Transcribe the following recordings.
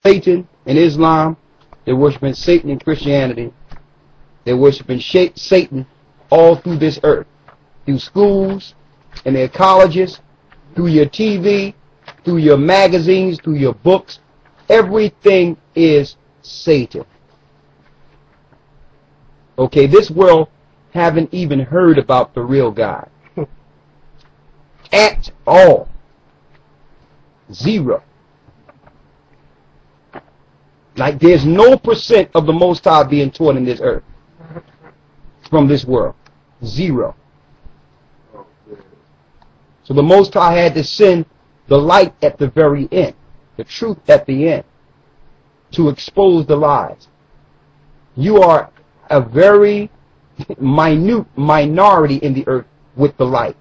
Satan in Islam. They're worshiping Satan in Christianity. They're worshiping Satan all through this earth. Through schools, in their colleges, through your TV, through your magazines, through your books. Everything is Satan. Okay, this world haven't even heard about the real God. At all. Zero. Like there's no percent of the Most High being taught in this earth from this world. Zero. So the Most High had to send the light at the very end, the truth at the end, to expose the lies. You are a very minute minority in the earth with the light.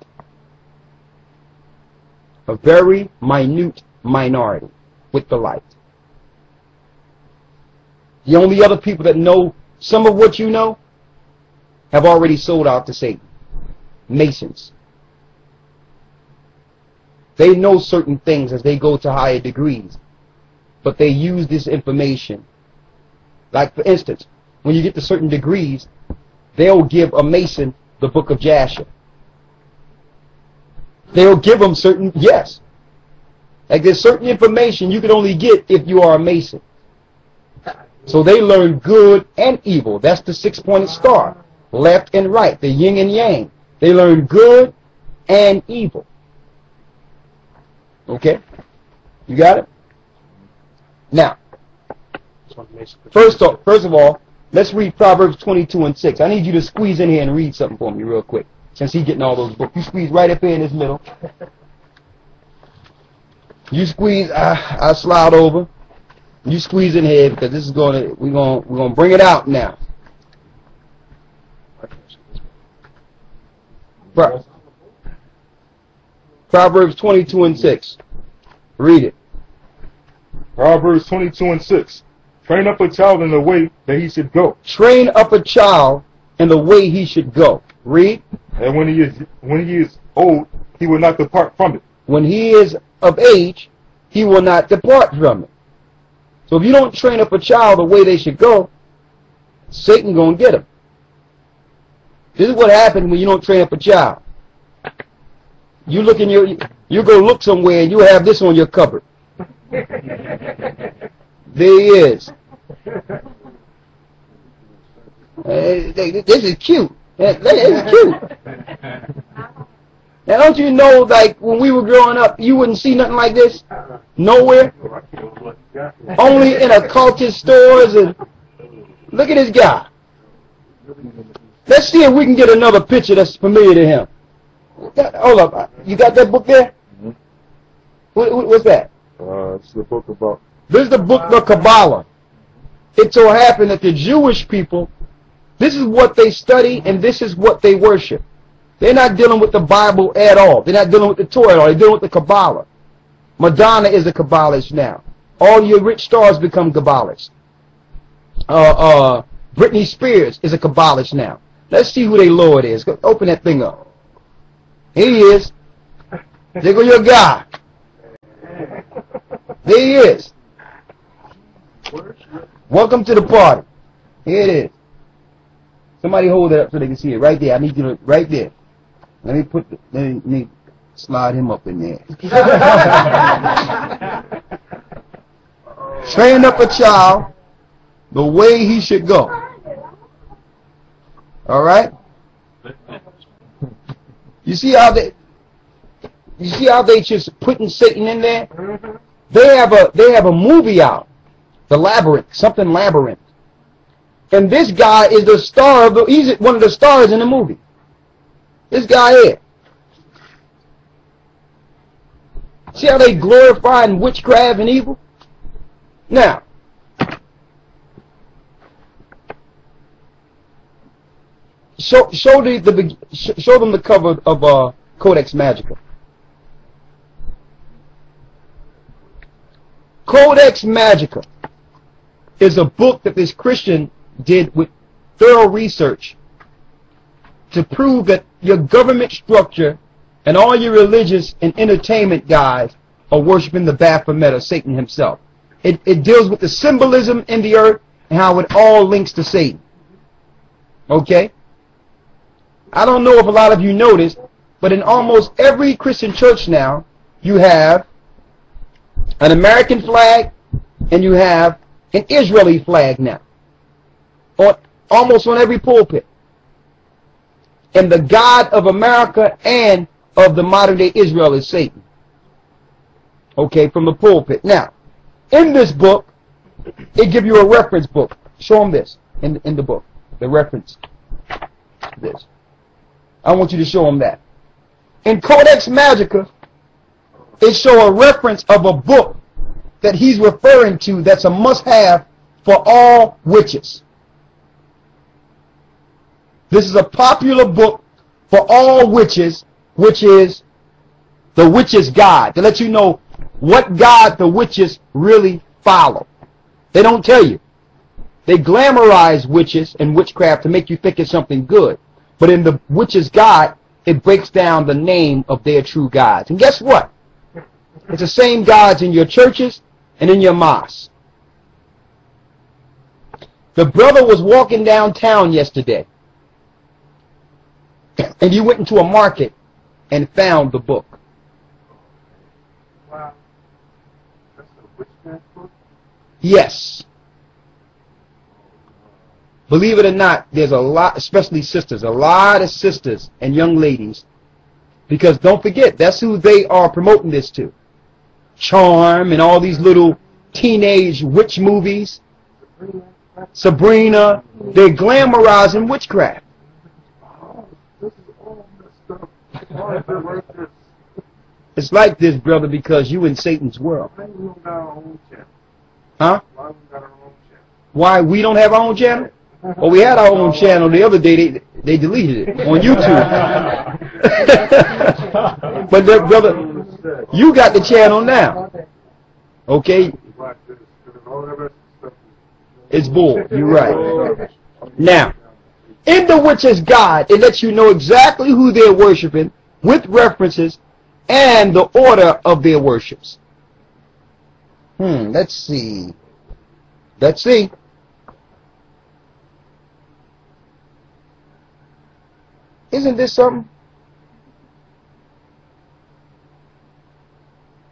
A very minute minority with the light. The only other people that know some of what you know have already sold out to Satan. Masons. They know certain things as they go to higher degrees, but they use this information. Like, for instance, when you get to certain degrees, they'll give a Mason the book of Jasher. They'll give them certain, yes. Like there's certain information you can only get if you are a Mason. So they learn good and evil. That's the six-pointed star. Left and right, the yin and yang. They learn good and evil. Okay? You got it? Now, first of all, let's read Proverbs 22:6. I need you to squeeze in here and read something for me real quick. Since he's getting all those books. You squeeze right up here in this middle. You squeeze, I slide over. You squeeze in here because this is we're gonna bring it out now. Proverbs 22:6. Read it. Proverbs 22:6. Train up a child in the way that he should go. Train up a child in the way he should go. Read. And when he is old, he will not depart from it. When he is of age, he will not depart from it. So if you don't train up a child the way they should go, Satan gonna get him. This is what happens when you don't train up a child. You go look somewhere and you have this on your cupboard. There he is. This is cute. That is cute. Now don't you know, like when we were growing up, you wouldn't see nothing like this? Nowhere. Only in occultist stores. And look at this guy. Let's see if we can get another picture that's familiar to him. Hold up. You got that book there? Mm-hmm. What's that? It's the book about... This is the book, the Kabbalah. It so happened that the Jewish people, this is what they study and this is what they worship. They're not dealing with the Bible at all. They're not dealing with the Torah at all. They're dealing with the Kabbalah. Madonna is a Kabbalist now. All your rich stars become Kabbalists. Britney Spears is a Kabbalist now. Let's see who their Lord is. Go, open that thing up. Here he is. There go your guy. There he is. Welcome to the party. Here it is. Somebody hold it up so they can see it. Right there. I need you to, right there. Let me slide him up in there. Train up a child the way he should go. All right? You see how they just putting Satan in there? They have a movie out, The Labyrinth, something Labyrinth. And this guy is the star of he's one of the stars in the movie. This guy here. See how they glorifying witchcraft and evil? Now, show them the cover of Codex Magica. Codex Magica is a book that this Christian did with thorough research to prove that your government structure and all your religious and entertainment guys are worshiping the Baphomet or Satan himself. It deals with the symbolism in the earth and how it all links to Satan. Okay? I don't know if a lot of you noticed, but in almost every Christian church now, you have an American flag and you have an Israeli flag now. Almost on every pulpit. And the God of America and of the modern day Israel is Satan. Okay, from the pulpit. Now, in this book, it gives you a reference book. Show them this in the book. The reference. This. I want you to show them that. In Codex Magica, it shows a reference of a book that he's referring to that's a must-have for all witches. This is a popular book for all witches, which is the Witch's Guide, to let you know what God the witches really follow. They don't tell you. They glamorize witches and witchcraft to make you think it's something good. But in the Witch's Guide, it breaks down the name of their true gods. And guess what? It's the same gods in your churches and in your mosques. The brother was walking downtown yesterday, and he went into a market and found the book. Wow. That's a witchcraft book? Yes. Believe it or not, there's a lot, especially sisters, a lot of sisters and young ladies, because don't forget, that's who they are promoting this to. Charm and all these little teenage witch movies. Sabrina, they're glamorizing witchcraft. This is all messed up. Why is it like this? It's like this, brother, because you in Satan's world. Why we don't got our own channel? Huh? Why we got our own channel? Why we don't have our own channel? Well, we had our own channel the other day. They deleted it on YouTube. But brother, you got the channel now. Okay? It's bull. You're right. Now, in the Witch's Guide, it lets you know exactly who they're worshiping with references and the order of their worships. Let's see. Let's see. Isn't this something?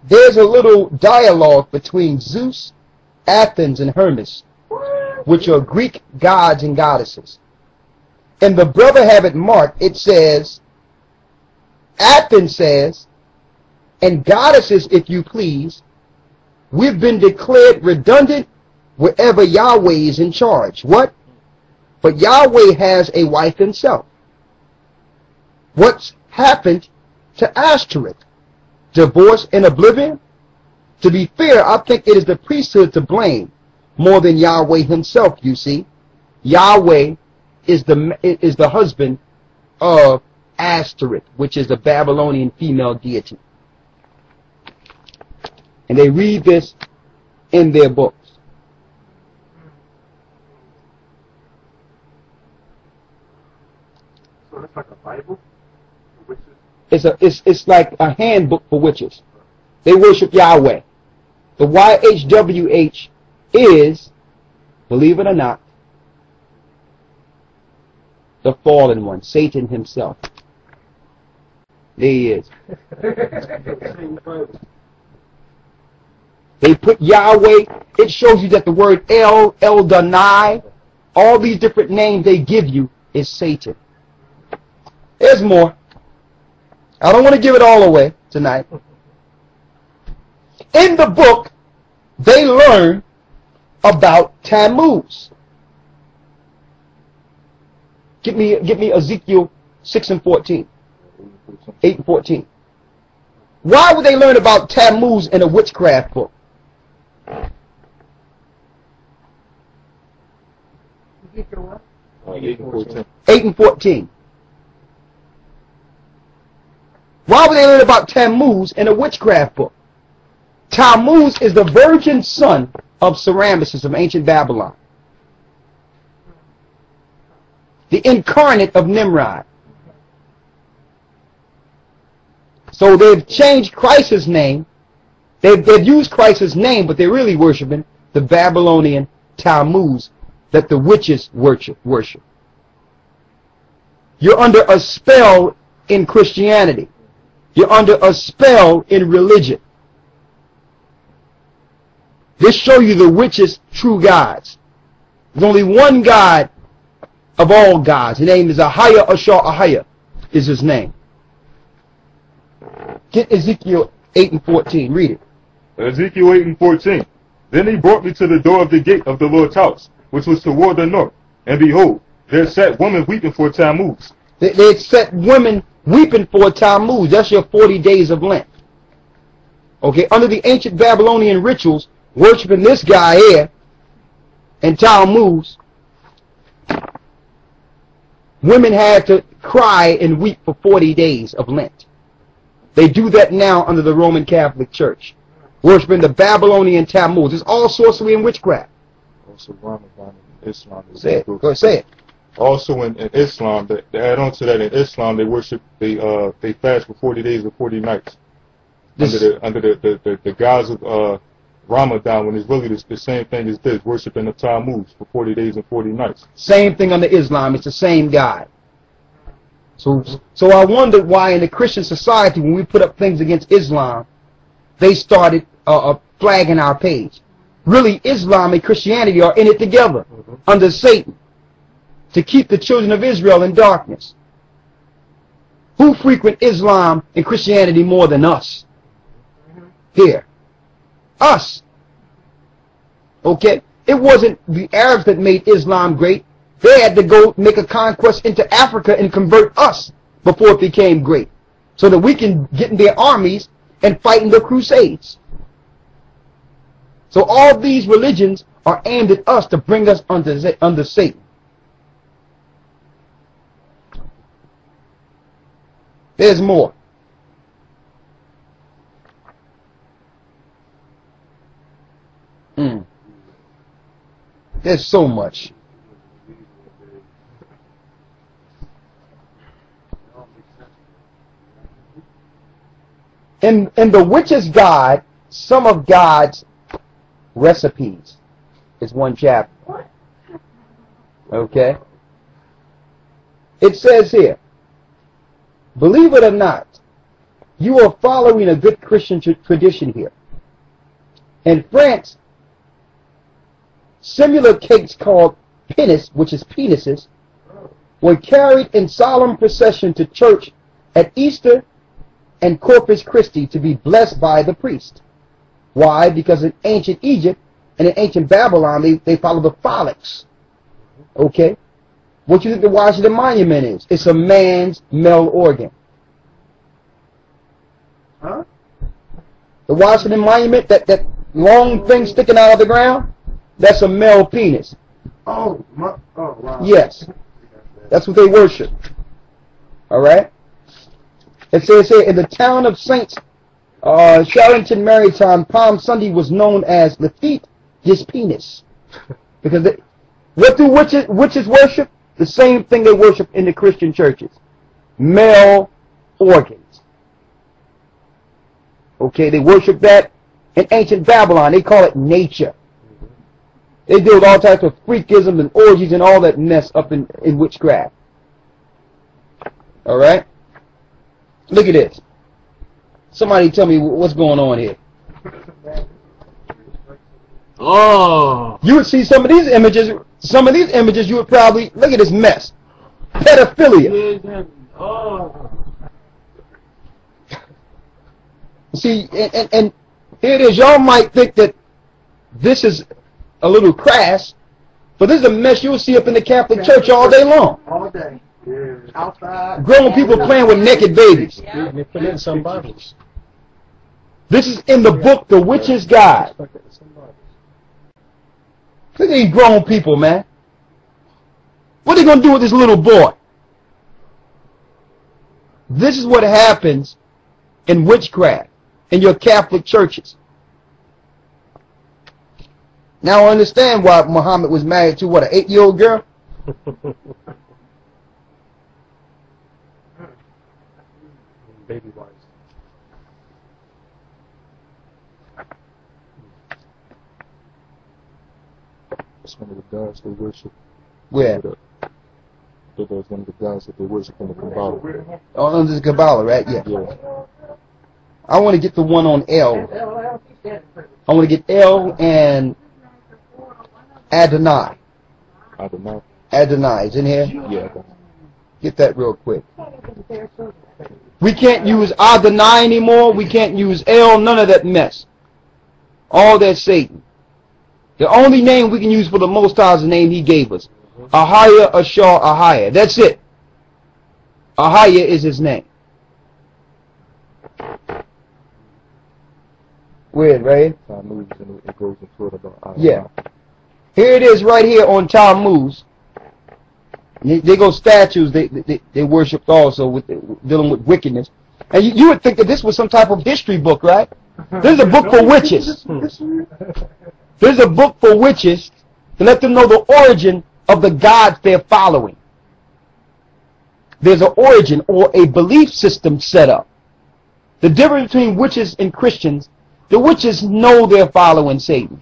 There's a little dialogue between Zeus, Athens, and Hermes, which are Greek gods and goddesses. And the brother have it marked. It says, Athens says, and goddesses, if you please, we've been declared redundant wherever Yahweh is in charge. What? But Yahweh has a wife himself. What's happened to Ashtoreth? Divorce and oblivion? To be fair, I think it is the priesthood to blame more than Yahweh himself, you see. Yahweh is the husband of Ashtoreth, which is the Babylonian female deity. And they read this in their books. So it's like a Bible? It's like a handbook for witches. They worship Yahweh. The YHWH is, believe it or not, the fallen one, Satan himself. There he is. They put Yahweh. It shows you that the word El Donai, all these different names they give you is Satan. There's more. I don't want to give it all away tonight. In the book, they learn about Tammuz. Give me Ezekiel 6 and 14. 8 and 14. Why would they learn about Tammuz in a witchcraft book? 8 and 14. Why would they learn about Tammuz in a witchcraft book? Tammuz is the virgin son of Semiramis of ancient Babylon. The incarnate of Nimrod. So they've changed Christ's name They've used Christ's name, but they're really worshiping the Babylonian Tammuz that the witches worship. You're under a spell in Christianity. You're under a spell in religion. This show you the witches' true gods. There's only one God of all gods. His name is Ahaya Ashar Ahaya is his name. Get Ezekiel 8 and 14. Read it. Ezekiel 8 and 14. Then he brought me to the door of the gate of the Lord's house, which was toward the north. And behold, there sat women weeping for Tammuz. They sat women weeping for Tammuz. That's your 40 days of Lent. Okay, under the ancient Babylonian rituals, worshiping this guy here and Tammuz, women had to cry and weep for 40 days of Lent. They do that now under the Roman Catholic Church, worshiping the Babylonian Tammuz. It's all sorcery and witchcraft. Also, Ramadan in Islam. Say it. Go ahead, say it. Also in Islam, to add on to that, in Islam they worship, they fast for 40 days or 40 nights under the guise of Ramadan, when it's really the same thing as this, worshiping the Tammuz for 40 days and 40 nights. Same thing under Islam. It's the same God. So I wondered why in the Christian society, when we put up things against Islam, they started flagging our page. Really, Islam and Christianity are in it together under Satan to keep the children of Israel in darkness. Who frequent Islam and Christianity more than us? Here. Us. Okay? It wasn't the Arabs that made Islam great. They had to go make a conquest into Africa and convert us before it became great, so that we can get in their armies and fight in the crusades. So all these religions are aimed at us to bring us under Satan. There's more. There's so much. In the witch's God, some of God's recipes is one chapter. Okay? It says here, believe it or not, you are following a good Christian tradition here. In France, similar cakes called penis, which is penises, were carried in solemn procession to church at Easter and Corpus Christi to be blessed by the priest. Why? Because in ancient Egypt and in ancient Babylon, they follow the phallics. Okay? What do you think the Washington Monument is? It's a man's male organ. Huh? The Washington Monument, that long thing sticking out of the ground, that's a male penis. Oh, wow. Yes. That's what they worship. Alright? It says here, in the town of Saints, Sharrington Maritime, Palm Sunday was known as the feet his penis. Because what do witches worship? The same thing they worship in the Christian churches. Male organs. Okay, they worship that in ancient Babylon. They call it nature. They deal with all types of freakism and orgies and all that mess up in witchcraft. Alright? Look at this. Somebody tell me what's going on here. Oh. You would see some of these images you would probably, look at this mess. Pedophilia. Oh. See, and here it is. Y'all might think that this is a little crass, but this is a mess you'll see up in the Catholic Church all day long. All day. Yeah. Outside. Grown people playing with naked babies. Yeah. They put in some Bibles. This is in the book, The Witch's Guide. Look at these grown people, man. What are they going to do with this little boy? This is what happens in witchcraft in your Catholic churches. Now I understand why Muhammad was married to, what, an 8-year-old girl? Baby wise. That's one of the gods they worship. Where? That was one of the gods that they worship in the Kabbalah. Oh, under the Kabbalah, right? Yeah. Yeah. I want to get the one on L. I want to get L and Adonai. Adonai. Adonai is in here? Yeah. Get that real quick. We can't use Adonai anymore. We can't use El. None of that mess. All that's Satan. The only name we can use for the Most High is the name He gave us. Ahaya, Ashar, Ahaya. That's it. Ahaya is His name. Weird, right? Tammuz, and it goes into it about Adonai. Yeah. Here it is right here on Tammuz. They go statues they worshipped also with dealing with wickedness. And you would think that this was some type of history book, right? This is a book for witches. This is a book for witches to let them know the origin of the gods they're following. There's an origin or a belief system set up. The difference between witches and Christians, the witches know they're following Satan.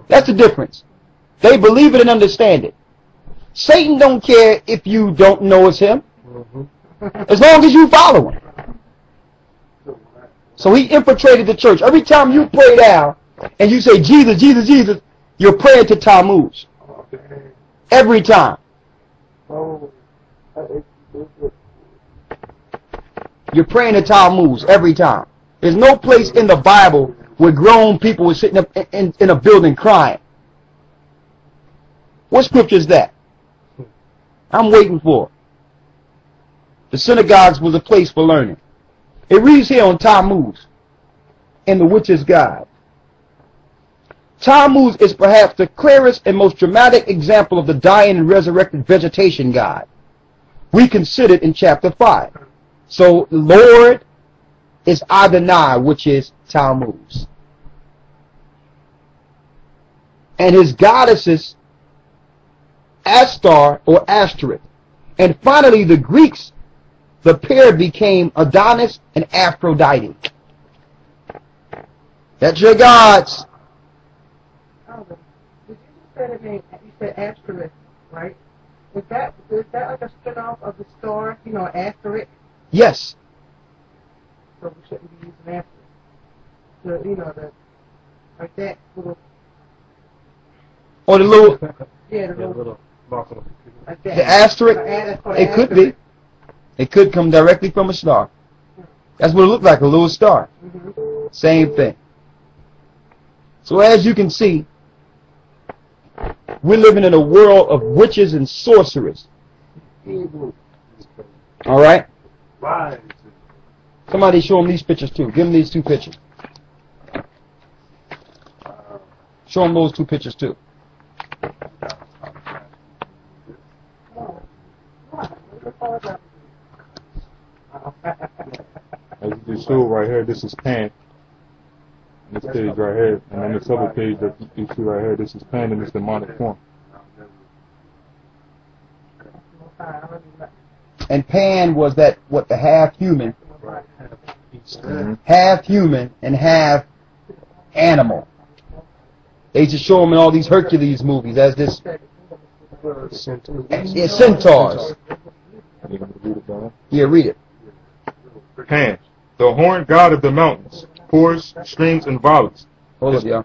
That's the difference. They believe it and understand it. Satan don't care if you don't know it's him, as long as you follow him. So he infiltrated the church. Every time you pray down and you say Jesus, Jesus, Jesus, you're praying to Tammuz. Every time. You're praying to Tammuz every time. There's no place in the Bible where grown people were sitting up in a building crying. What scripture is that? I'm waiting for it. The synagogues was a place for learning. It reads here on Tammuz in the Witch's Guide. Tammuz is perhaps the clearest and most dramatic example of the dying and resurrected vegetation god we considered in chapter 5. So the Lord is Adonai, which is Tammuz. And his goddesses Astar or Asterisk. And finally the Greeks, the pair became Adonis and Aphrodite. That's your gods. Did you said Asterisk, right? Is that like a spin-off of the star, asterisk? Yes. So we shouldn't be using asterisk. Like that little. Or the little, Yeah, the little. Like that. the asterisk. It could be. It could come directly from a star. That's what it looked like, a little star. Same thing. So as you can see, we're living in a world of witches and sorcerers. All right? Somebody show them these pictures too. Give them these two pictures. Show them those two pictures too. As you just showed right here, this is Pan. This page right here, and then this other page that you see right here, this is Pan in its demonic form. And Pan was that, what, the half human, half human and half animal. They used to show them in all these Hercules movies as this, yeah, centaurs. Yeah, read it. Pan, the horned god of the mountains, forests, streams, and valleys, Hold up, y'all.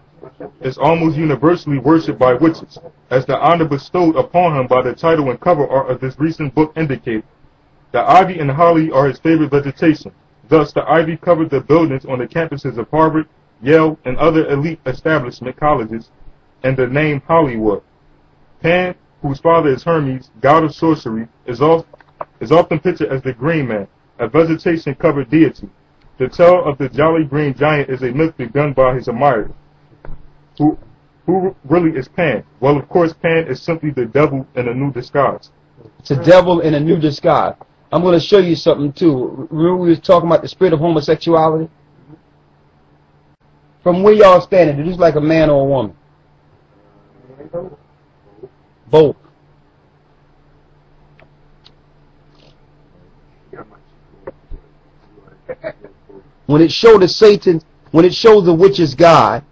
is almost universally worshipped by witches, as the honor bestowed upon him by the title and cover art of this recent book indicate. The ivy and holly are his favorite vegetation. Thus, the ivy covered the buildings on the campuses of Harvard, Yale, and other elite establishment colleges, and the name Hollywood. Pan, whose father is Hermes, god of sorcery, is often pictured as the Green Man, a vegetation-covered deity. The tale of the Jolly Green Giant is a myth begun by his admirers. Who really is Pan? Well, of course, Pan is simply the devil in a new disguise. It's a devil in a new disguise. I'm going to show you something too. Remember we was talking about the spirit of homosexuality? From where y'all standing, is this like a man or a woman? Both. When it showed the Satan, when it showed the witch's god,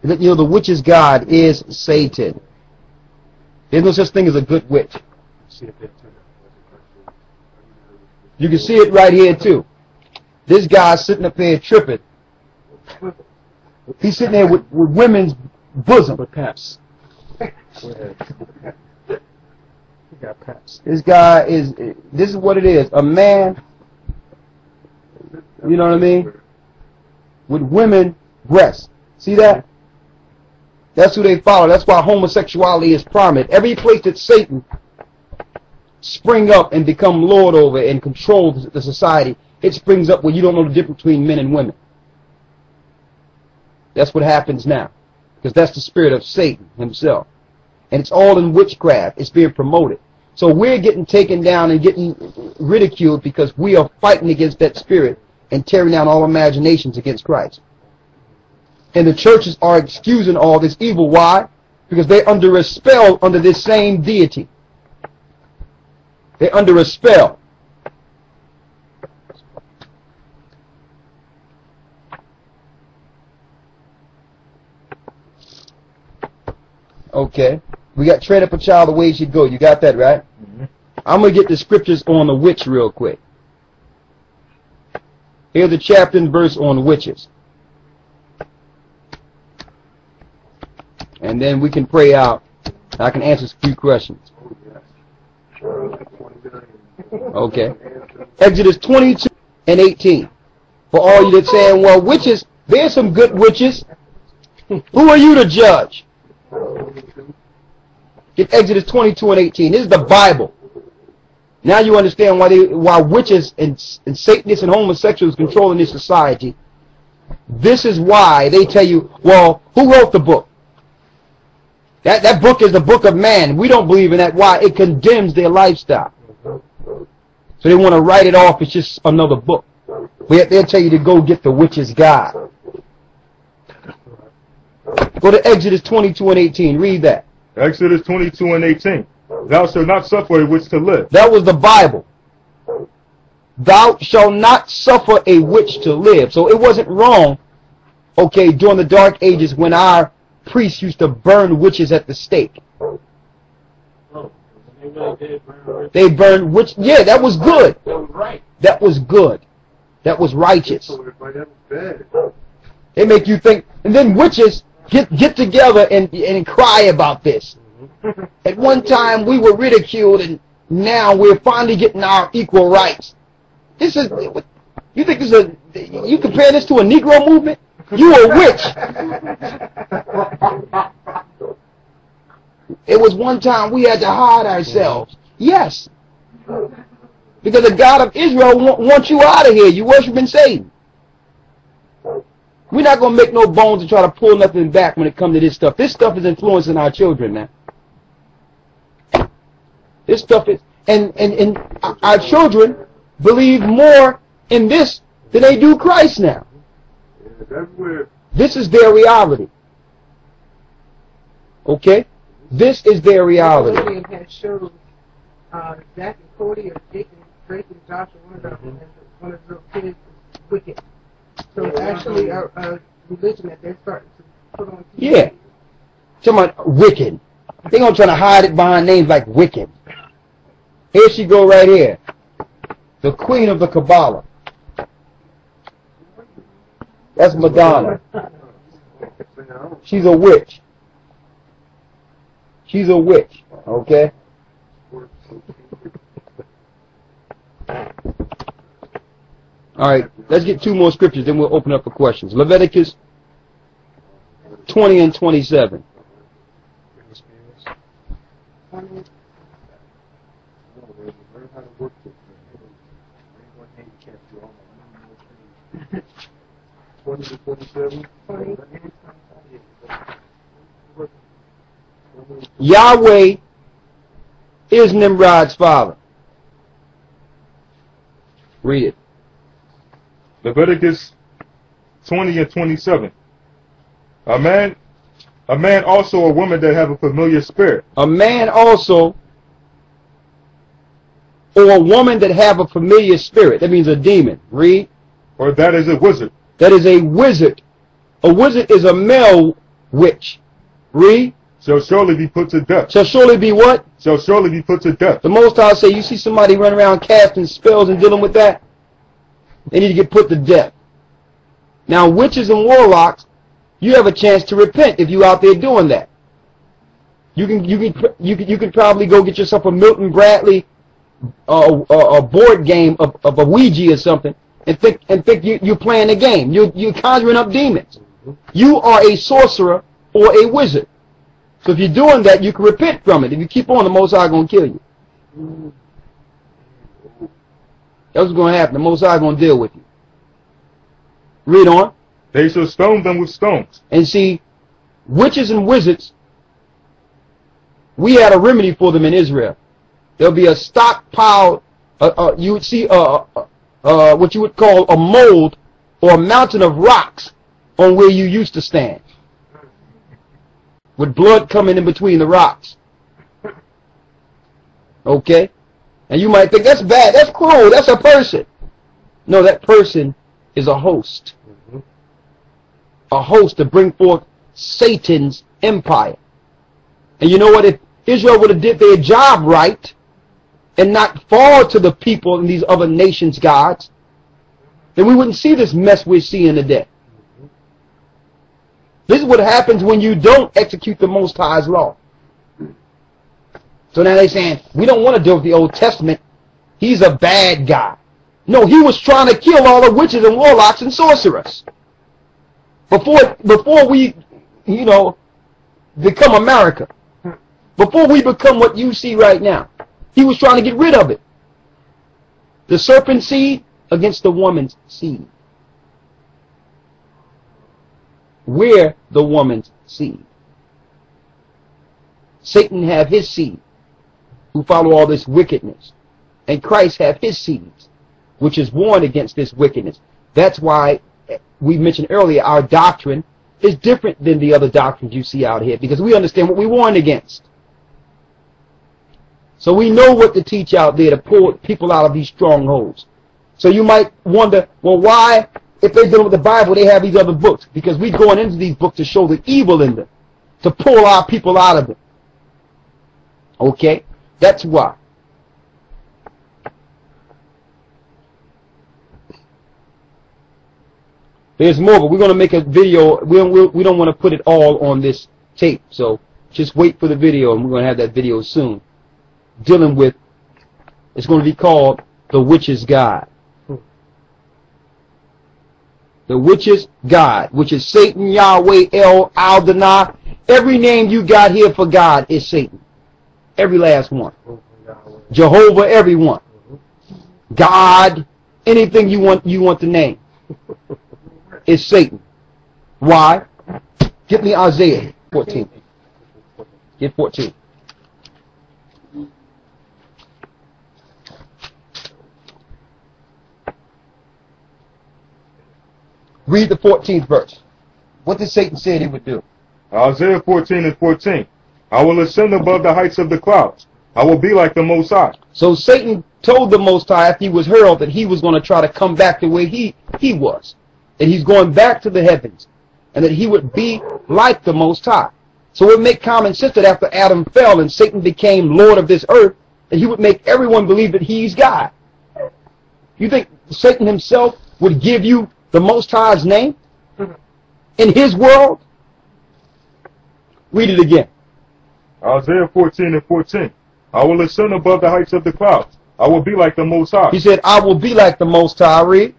You know, the witch's god is Satan. There's no such thing as a good witch. You can see it right here too. This guy's sitting up here tripping. He's sitting there with women's bosom. With paps. This guy is, this is what it is. A man, you know what I mean, with women breasts. See that? That's who they follow. That's why homosexuality is prominent. Every place that Satan spring up and become lord over and control the society, it springs up where you don't know the difference between men and women. That's what happens now. Because that's the spirit of Satan himself. And it's all in witchcraft. It's being promoted. So we're getting taken down and getting ridiculed because we are fighting against that spirit and tearing down all imaginations against Christ. And the churches are excusing all this evil. Why? Because they're under a spell under this same deity. They're under a spell. Okay. We got train up a child the way he should go. You got that, right? Mm-hmm. I'm going to get the scriptures on the witch real quick. Here's the chapter and verse on witches. And then we can pray out. I can answer a few questions. Okay. Exodus 22 and 18. For all you that saying, well, witches, there's some good witches. Who are you to judge? Get Exodus 22 and 18. This is the Bible. Now you understand why witches and Satanists and homosexuals controlling this society. This is why they tell you, well, who wrote the book? That book is the book of man. We don't believe in that. Why? It condemns their lifestyle. So they want to write it off. It's just another book. But they'll tell you to go get the witch's god. Go to Exodus 22 and 18. Read that. Exodus 22 and 18. Thou shalt not suffer a witch to live. That was the Bible. Thou shalt not suffer a witch to live. So it wasn't wrong, okay, during the Dark Ages when our priests used to burn witches at the stake. They burned witch. Yeah, that was good. That was good. That was righteous. They make you think. And then witches get together and cry about this. At one time we were ridiculed, and now we're finally getting our equal rights. This is, you think this is you compare this to a Negro movement? You a witch. It was one time we had to hide ourselves. Yes. Because the God of Israel wants you out of here. You worshiping Satan. We're not going to make no bones and try to pull nothing back when it comes to this stuff. This stuff is influencing our children now. This stuff is, and our children believe more in this than they do Christ now. This is their reality. Okay? This is their reality. Babylonian has showed Zach and Cody or Jake and Drake and Joshua, one of the kids is wicked. So it's actually a religion that they're starting to put on TV. Yeah. Talking about wicked. They're going to try to hide it behind names like wicked. Here she go right here. The queen of the Kabbalah. That's Madonna. She's a witch. She's a witch. Okay? Alright, let's get two more scriptures, then we'll open up for questions. Leviticus 20 and 27. Yahweh is Nimrod's father. Read it. Leviticus 20 and 27. A man also or woman that have a familiar spirit. A man also or a woman that have a familiar spirit. That means a demon. Read. Or that is a wizard. That is a wizard. A wizard is a male Witch. Read. Shall surely be put to death. Shall surely be what? Shall surely be put to death. The Most High say, you see somebody running around casting spells and dealing with that, they need to get put to death. Now, witches and warlocks, you have a chance to repent if you out there doing that. You can probably go get yourself a Milton Bradley a board game of a Ouija or something and think you're playing a game. You're conjuring up demons. You are a sorcerer or a wizard. So if you're doing that, you can repent from it. If you keep on, the Most High is going to kill you. That's what's going to happen. The Most High is going to deal with you. Read on. They shall stone them with stones. And see, witches and wizards, we had a remedy for them in Israel. There'll be a stockpile, you would see what you would call a mold or a mountain of rocks on where you used to stand, with blood coming in between the rocks. Okay? And you might think, that's bad, that's cruel, that's a person. No, that person is a host. A host to bring forth Satan's empire. And you know what? If Israel would have did their job right and not fall to the people and these other nations' gods, then we wouldn't see this mess we're seeing today. This is what happens when you don't execute the Most High's law. So now they're saying, we don't want to deal with the Old Testament. He's a bad guy. No, he was trying to kill all the witches and warlocks and sorcerers. Before we, become America. Before we become what you see right now. He was trying to get rid of it. The serpent seed against the woman's seed. We're the woman's seed. Satan have his seed, who follow all this wickedness. And Christ have his seeds, which is warned against this wickedness. That's why we mentioned earlier, our doctrine is different than the other doctrines you see out here, because we understand what we warn against. So we know what to teach out there to pull people out of these strongholds. So you might wonder, well, why, if they're dealing with the Bible, they have these other books? Because we're going into these books to show the evil in them, to pull our people out of them. Okay? That's why. There's more, but we're going to make a video. We don't want to put it all on this tape, so just wait for the video, and we're going to have that video soon. Dealing with, it's going to be called The Witch's Guide. The Witch's Guide, which is Satan, Yahweh, El, Adonai. Every name you got here for God is Satan. Every last one. Jehovah, every one. God, anything you want to name is Satan. Why? Get me Isaiah 14. Get 14. Read the 14th verse. What did Satan say he would do? Isaiah 14:14. I will ascend above the heights of the clouds. I will be like the Most High. So Satan told the Most High after he was hurled that he was going to try to come back the way he was. That he's going back to the heavens. And that he would be like the Most High. So it would make common sense that after Adam fell and Satan became Lord of this earth, that he would make everyone believe that he's God. You think Satan himself would give you the Most High's name in his world? Read it again. Isaiah 14:14. I will ascend above the heights of the clouds. I will be like the Most High. He said, I will be like the Most High. Read.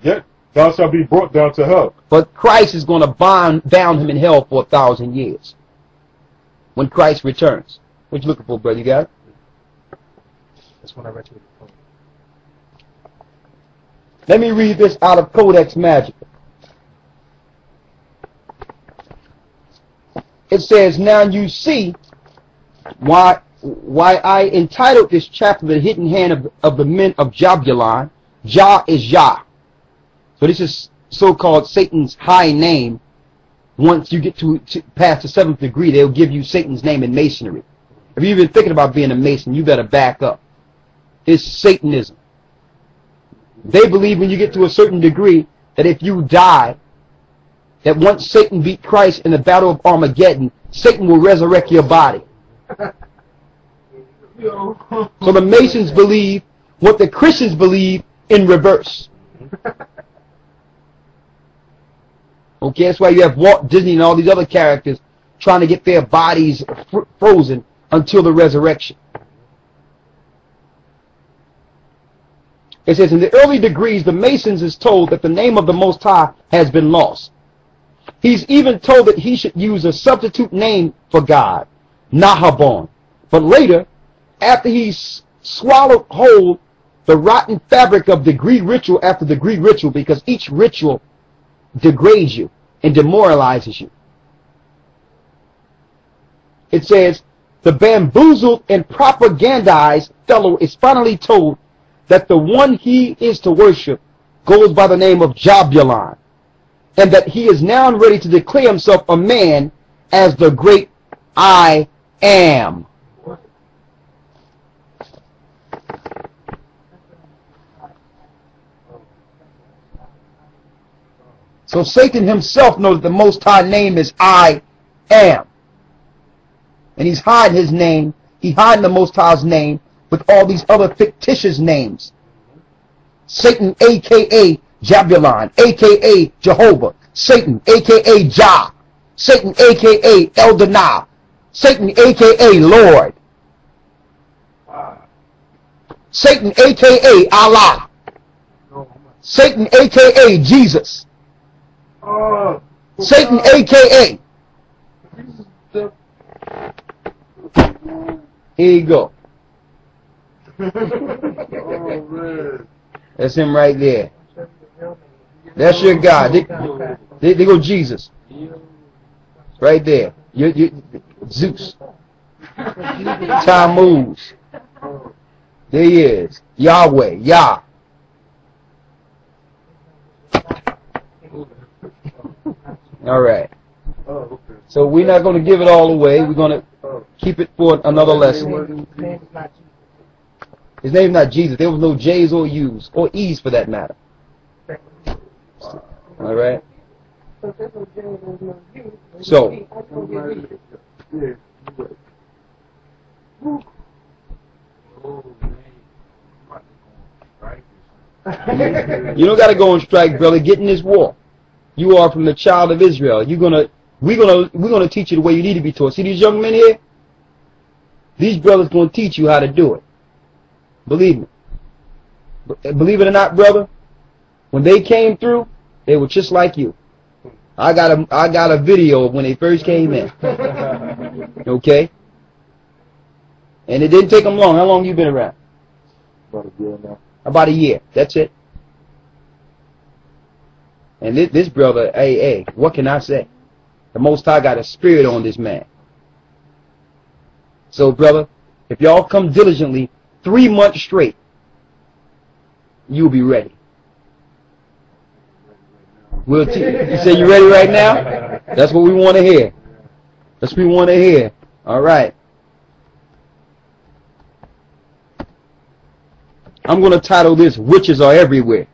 Yet thou shalt be brought down to hell. But Christ is going to bound him in hell for 1,000 years. When Christ returns. What you looking for, brother? You got it? That's what I read to you. Let me read this out of Codex Magica. It says, now you see why I entitled this chapter The Hidden Hand of the Men of Jabulon. Jah is Yah. So this is so-called Satan's high name. Once you get to past the 7th degree, they'll give you Satan's name in Masonry. If you've been thinking about being a Mason, you better back up. It's Satanism. They believe when you get to a certain degree that if you die that once Satan beat Christ in the battle of Armageddon, Satan will resurrect your body. So the Masons believe what the Christians believe in reverse. Okay, that's why you have Walt Disney and all these other characters trying to get their bodies frozen until the resurrection. It says, in the early degrees, the Masons is told that the name of the Most High has been lost. He's even told that he should use a substitute name for God, Nahabon. But later, after he's swallowed whole the rotten fabric of degree ritual after degree ritual, because each ritual degrades you and demoralizes you. It says, the bamboozled and propagandized fellow is finally told that the one he is to worship goes by the name of Jabulon, and that he is now ready to declare himself a man as the great I am. So Satan himself knows that the Most High name is I am. And he's hiding his name. He's hiding the Most High's name with all these other fictitious names. Satan, a.k.a. Jabulon, a.k.a. Jehovah. Satan, a.k.a. Jah. Satan, a.k.a. Elder Rawchaa. Satan, a.k.a. Lord. Satan, a.k.a. Allah. Satan, a.k.a. Jesus. Satan, a.k.a. Here you go. That's him right there. That's your God. They go Jesus. Right there. Zeus. Tammuz. There he is. Yahweh. Yah. All right. So we're not going to give it all away. We're going to keep it for another lesson. His name's not Jesus. There was no J's or U's or E's for that matter. All right. So you don't got to go on strike, brother. Get in this war. You are from the child of Israel. We're gonna teach you the way you need to be taught. See these young men here? These brothers gonna teach you how to do it. Believe me. Believe it or not, brother, when they came through, they were just like you. I got a video of when they first came in. Okay? And it didn't take them long. How long you been around? About a year now. About a year. That's it. And this brother, hey, what can I say? The Most High got a spirit on this man. So, brother, if y'all come diligently 3 months straight, you'll be ready. You say you ready right now? That's what we want to hear. That's what we want to hear. All right. I'm going to title this, Witches Are Everywhere.